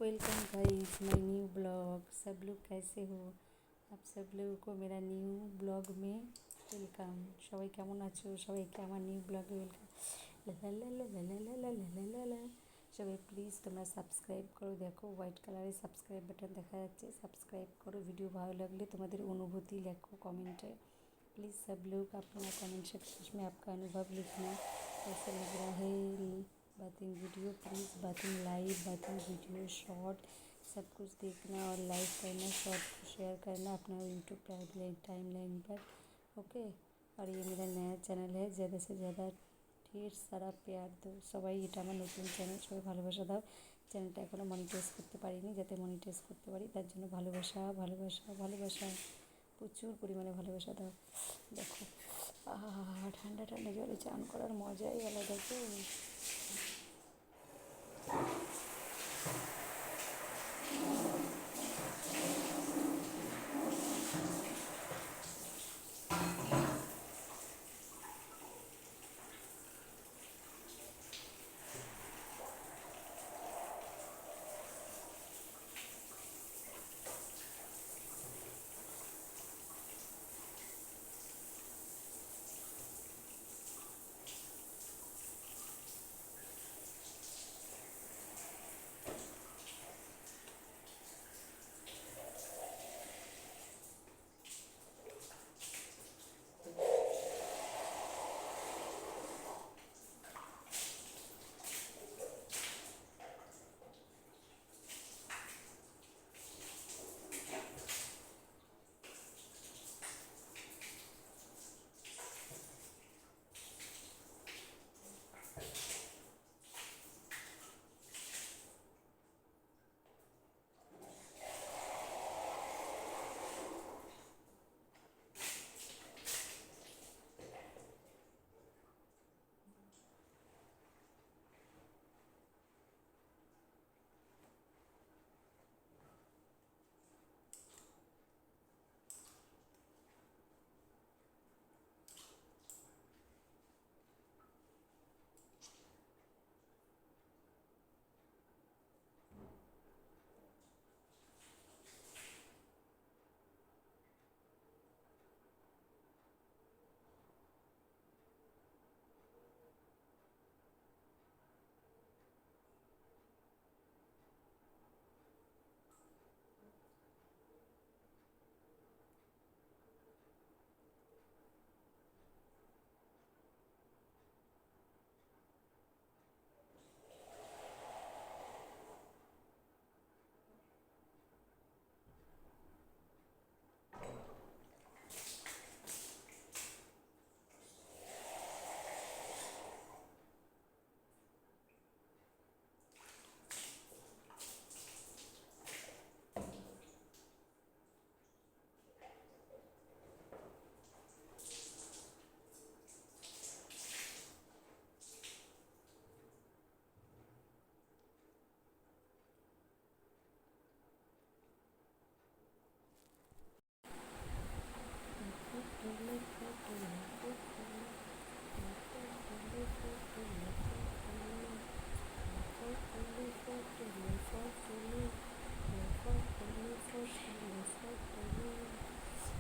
Welcome guys my new blog. सब लोग कैसे हो? आप सब लोगों को मेरा न्यू ब्लॉग में वेलकाम। সবাই কেমন আছো? সবাইকে আমার নিউ ব্লগে ওয়েলকাম। সবাই প্লিজ তোমরা সাবস্ক্রাইব করো। দেখো হোয়াইট কালারের সাবস্ক্রাইব বাটন দেখা যাচ্ছে, সাবস্ক্রাইব করো। ভিডিও ভালো লাগলে তোমাদের অনুভূতি লেখো कमेंट है। प्लीज़ सब लोग अपना कमेंट सेक्शन में आपका अनुभव लिखना, कैसा लग रहा है बातें वीडियो। प्लीज़ बातें लाइव, बातें वीडियो, शॉर्ट सब कुछ देखना और लाइक करना, शॉर्ट को शेयर करना अपना यूट्यूब टाइम लाइन पर। ओके। और ये मेरा नया चैनल है, ज़्यादा से ज़्यादा ढेर सारा प्यार दो সবাই। এটা আমার নতুন চ্যানেল, সবাই ভালোবাসা দাও। চ্যানেলটা এখনও মনিটাইজ করতে পারিনি, যাতে মনিটাইজ করতে পারি তার জন্য ভালোবাসা ভালোবাসা ভালোবাসা, প্রচুর পরিমাণে ভালোবাসা দাও। দেখো ঠান্ডা ঠান্ডা জলে চান করার মজাই আলাদা তো।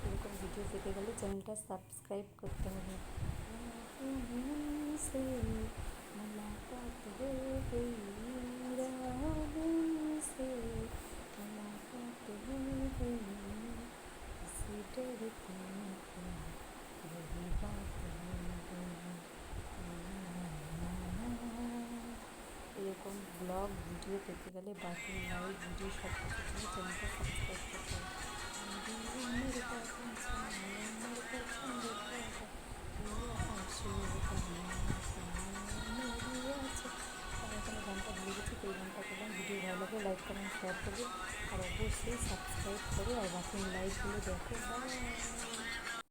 এরকম ভিডিও পেতে গেলে চ্যানেলটা সাবস্ক্রাইব করতে হবে। से मुलाकात हो गई, राहों से मुलाकात हो गई, किसी डरते थे वही बात हो गई। এরকম ব্লগ ভিডিও পেতে গেলে বাকি লাইভ ভিডিও সব কিছুর জন্য চ্যানেলটা সাবস্ক্রাইব করতে হবে। মেরে পছন্দ এখানে গানটা ভুলে গেছি, তো এই গানটা করলাম। ভিডিও ভালো লাগলে লাইক কমেন্ট শেয়ার করবে, আর অবশ্যই সাবস্ক্রাইব করে আর বাকি লাইভগুলো দেখো। বাই।